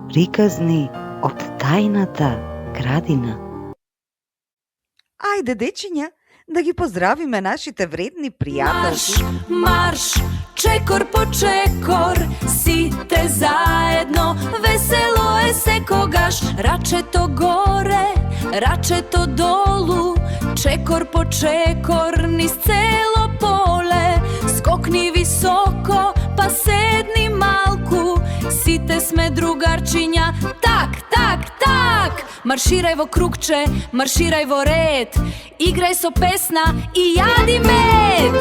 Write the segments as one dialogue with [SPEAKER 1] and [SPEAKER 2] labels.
[SPEAKER 1] Приказни од тајната градина.
[SPEAKER 2] Ајде, дечиња, да ги поздравиме нашите вредни пријателки.
[SPEAKER 3] Марш, чекор по чекор, сите заедно, весело е секогаш. Рачето горе, рачето долу, чекор по чекор, низ цело поле. Скокни високо, па седни малку, сите сме другарчиња, так, так, так. Марширај во кругче, марширај во ред, играј со песна и јади мед.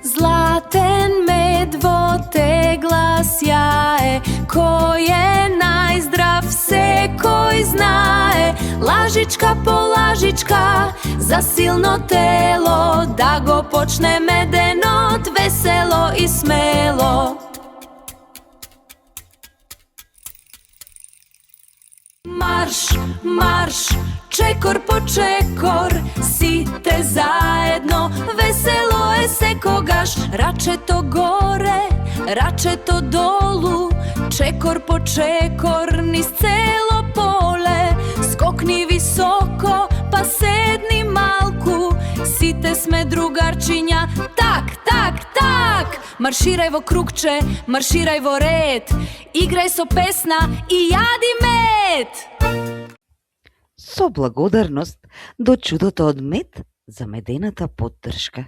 [SPEAKER 3] Златен мед во тегла сјае, кој е најздрав секој знае. Лажичка по лажичка, за силно тело, да го почнеме денот весело и смело. Марш, марш, чекор по чекор, сите заедно, весело е секогаш. Рачето горе, рачето долу, чекор по чекор, низ цело поле. Скокни високо, па седни малку, сите сме другарчиња, так, так, так. Марширај во кругче, марширај во ред, играј со песна и јади мед.
[SPEAKER 1] Со благодарност до чудото од мед за медената поддршка.